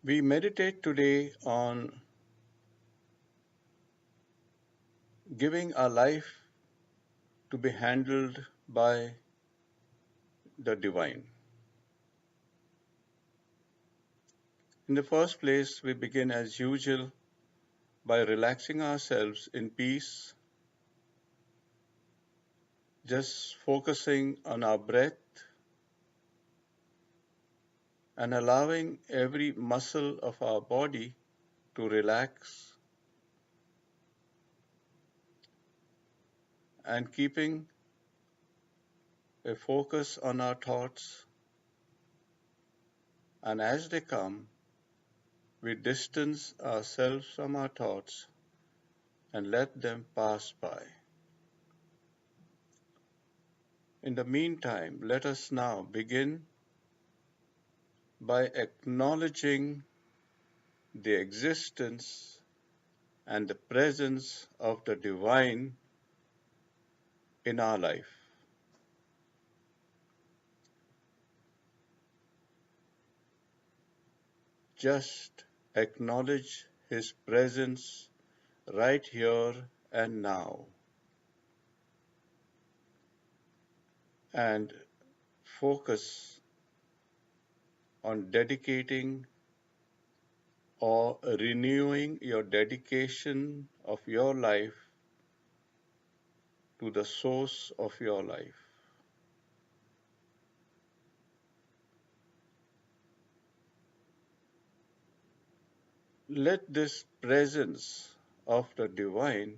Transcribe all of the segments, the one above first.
We meditate today on giving our life to be handled by the divine. In the first place, we begin as usual by relaxing ourselves in peace, just focusing on our breath and allowing every muscle of our body to relax and keeping a focus on our thoughts. And as they come, we distance ourselves from our thoughts and let them pass by. In the meantime, let us now begin by acknowledging the existence and the presence of the divine in our life. Just acknowledge His presence right here and now and focus on dedicating or renewing your dedication of your life to the source of your life. Let this presence of the divine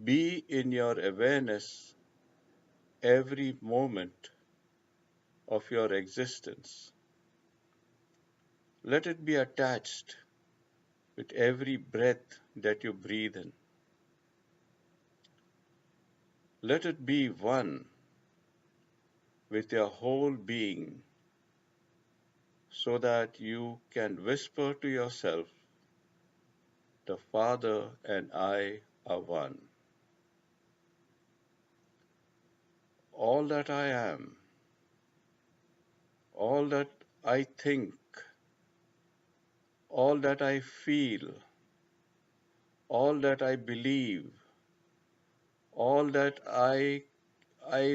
be in your awareness every moment of your existence. Let it be attached with every breath that you breathe in. Let it be one with your whole being so that you can whisper to yourself, "The Father and I are one." All that I am, all that I think, all that I feel, all that I believe, all that I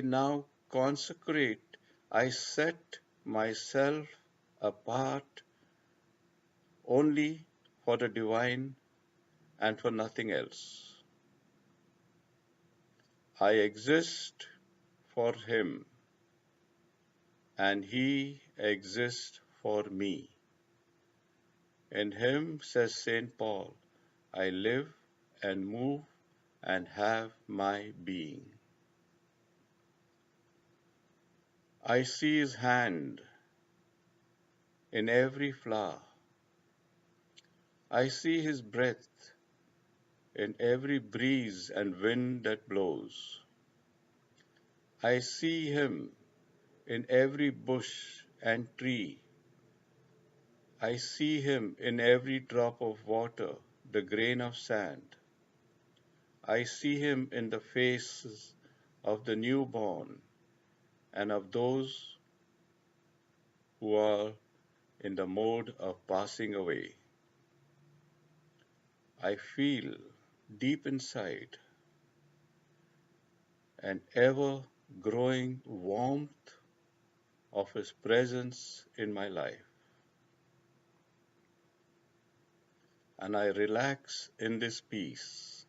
now consecrate, I set myself apart only for the divine and for nothing else. I exist for Him and He exists for me. In Him, says St. Paul, I live and move and have my being. I see His hand in every flower. I see His breath in every breeze and wind that blows. I see Him in every bush and tree. I see Him in every drop of water, the grain of sand. I see Him in the faces of the newborn and of those who are in the mode of passing away. I feel deep inside an ever growing warmth of His presence in my life. And I relax in this peace.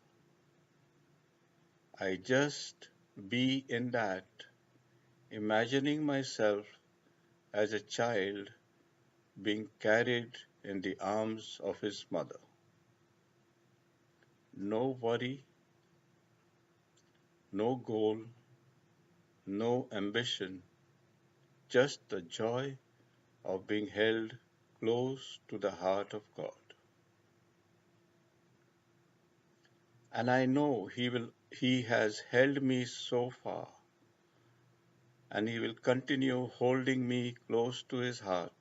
I just be in that, imagining myself as a child being carried in the arms of his mother. No worry, no goal, no ambition, just the joy of being held close to the heart of God. And I know He has held me so far, and He will continue holding me close to His heart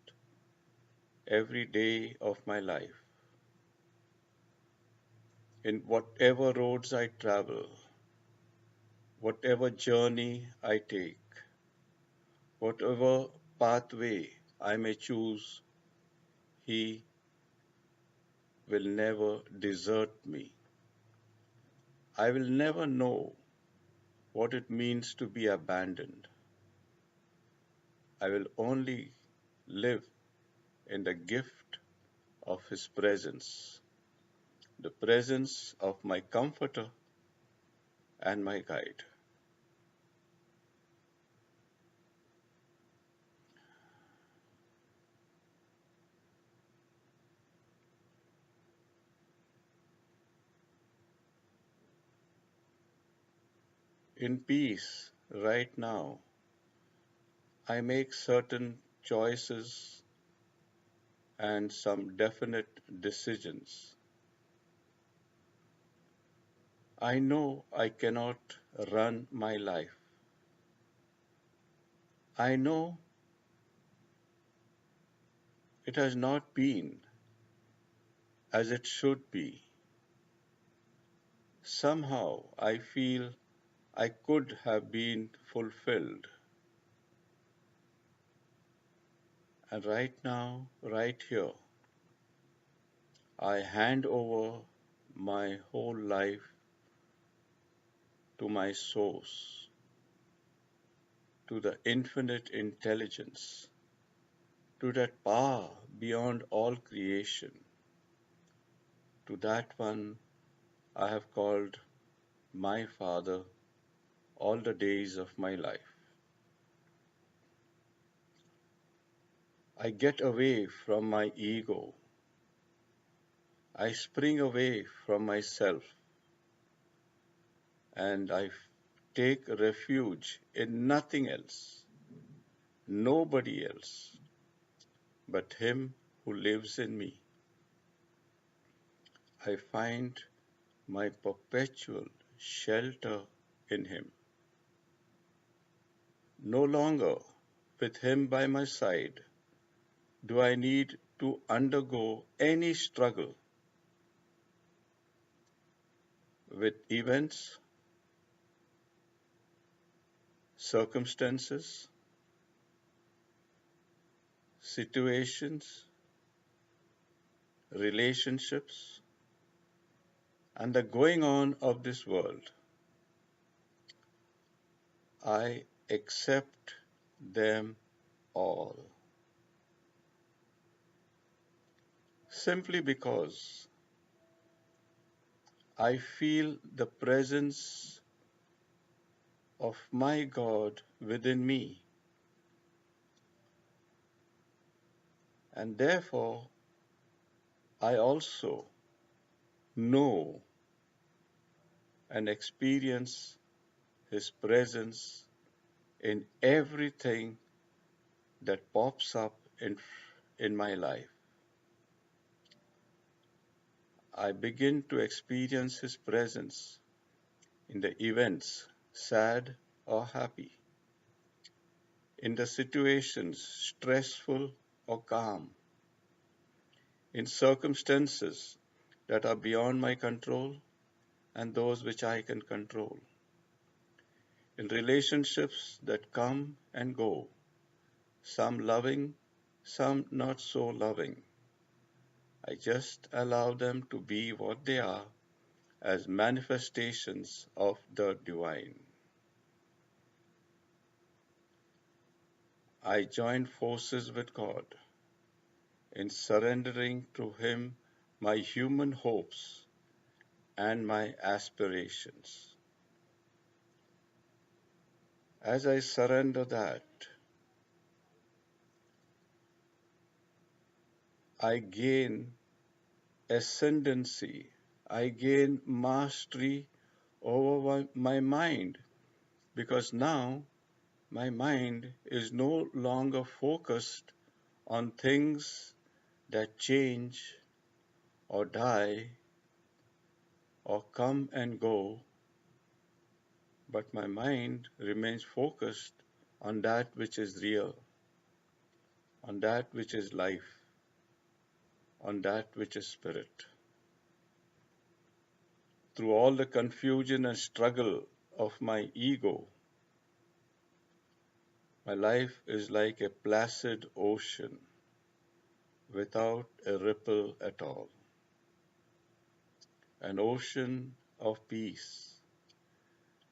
every day of my life. In whatever roads I travel, whatever journey I take, whatever pathway I may choose He will never desert me. I will never know what it means to be abandoned. I will only live in the gift of His presence, the presence of my comforter and my guide. In peace, right now, I make certain choices and some definite decisions. I know I cannot run my life. I know it has not been as it should be. Somehow I feel I could have been fulfilled. And right now, right here, I hand over my whole life to my source, to the infinite intelligence, to that power beyond all creation, to that one I have called my Father all the days of my life. I get away from my ego. I spring away from myself and take refuge in nothing else, nobody else but Him who lives in me. I find my perpetual shelter in Him. No longer, with Him by my side, do I need to undergo any struggle with events, circumstances, situations, relationships, and the going on of this world. I accept them all simply because I feel the presence of my God within me, and therefore I also know and experience His presence in everything that pops up in my life. I begin to experience His presence in the events, sad or happy, in the situations, stressful or calm, in circumstances that are beyond my control and those which I can control, in relationships that come and go, some loving, some not so loving. I just allow them to be what they are as manifestations of the divine. I join forces with God in surrendering to Him my human hopes and my aspirations. As I surrender that, I gain ascendancy, I gain mastery over my mind because now my mind is no longer focused on things that change or die or come and go, but my mind remains focused on that which is real, on that which is life, on that which is spirit. Through all the confusion and struggle of my ego, my life is like a placid ocean, without a ripple at all. An ocean of peace,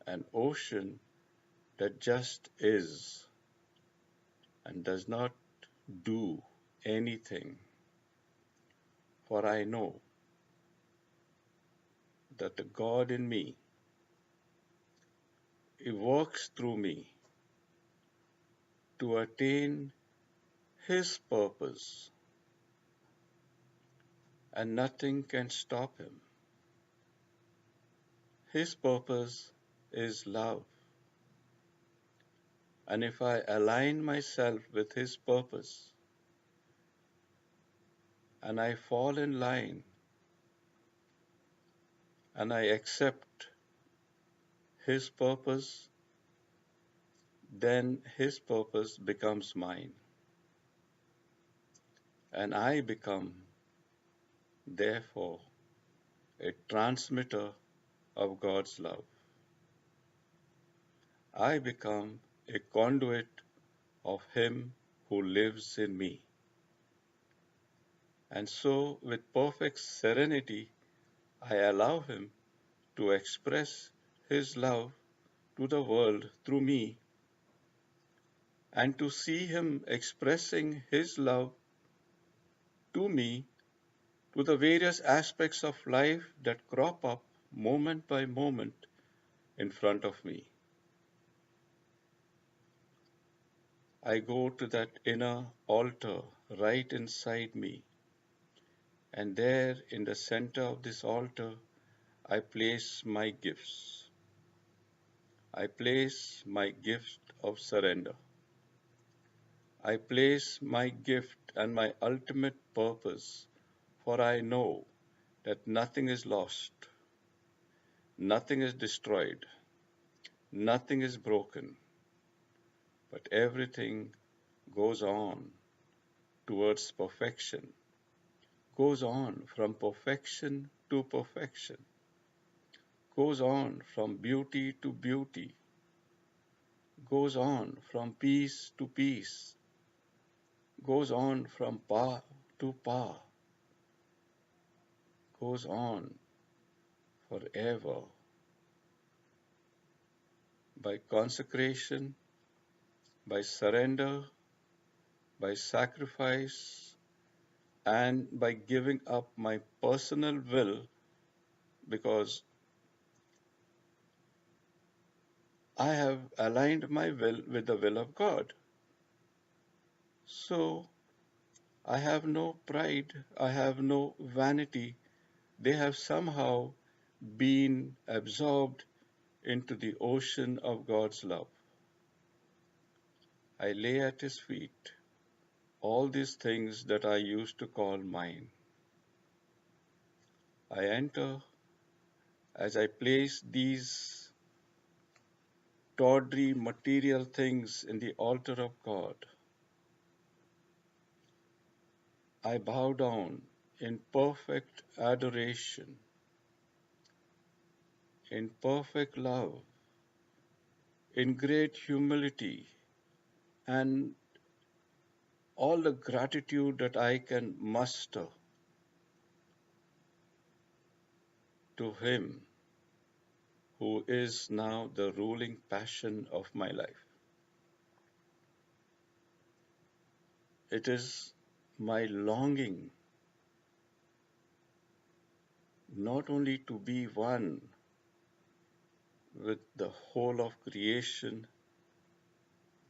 an ocean that just is and does not do anything. For I know that the God in me, He works through me to attain His purpose, and nothing can stop Him. His purpose is love, and if I align myself with His purpose and I fall in line and I accept His purpose, then His purpose becomes mine, and I become, therefore, a transmitter of God's love. I become a conduit of Him who lives in me. And so, with perfect serenity, I allow Him to express His love to the world through me, and to see Him expressing His love to me to the various aspects of life that crop up moment by moment in front of me. I go to that inner altar right inside me, and there in the center of this altar, I place my gifts. I place my gift of surrender. I place my gift and my ultimate purpose, for I know that nothing is lost, nothing is destroyed, nothing is broken, but everything goes on towards perfection, goes on from perfection to perfection, goes on from beauty to beauty, goes on from peace to peace, goes on from power to power, goes on forever by consecration, by surrender, by sacrifice, and by giving up my personal will, because I have aligned my will with the will of God. So I have no pride, I have no vanity. They have somehow been absorbed into the ocean of God's love. I lay at His feet all these things that I used to call mine. I enter as I place these tawdry material things in the altar of God. I bow down in perfect adoration, in perfect love, in great humility, and all the gratitude that I can muster to Him who is now the ruling passion of my life. It is my longing not only to be one with the whole of creation,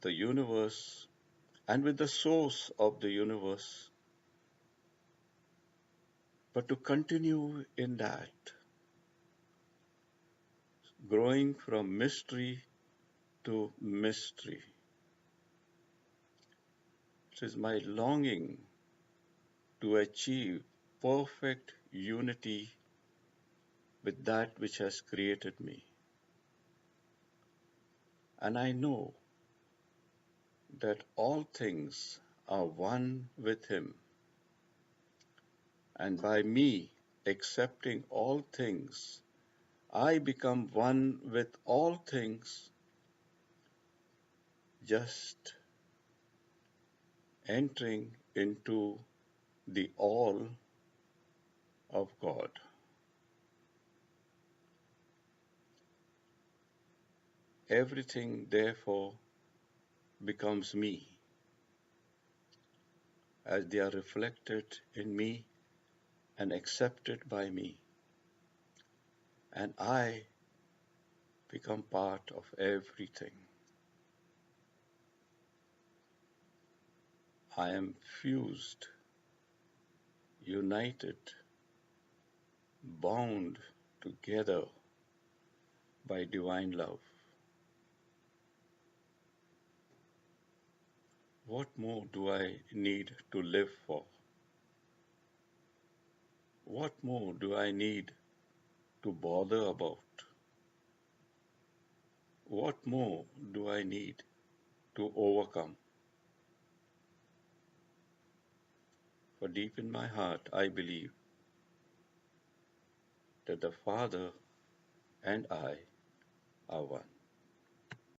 the universe, and with the source of the universe, but to continue in that, growing from mystery to mystery. It is my longing to achieve perfect unity with that which has created me. And I know that all things are one with Him, and by me accepting all things, I become one with all things, just entering into the all of God. Everything, therefore, becomes me as they are reflected in me and accepted by me, and I become part of everything. I am fused, united, bound together by divine love. What more do I need to live for? What more do I need to bother about? What more do I need to overcome? For deep in my heart, I believe that the Father and I are one.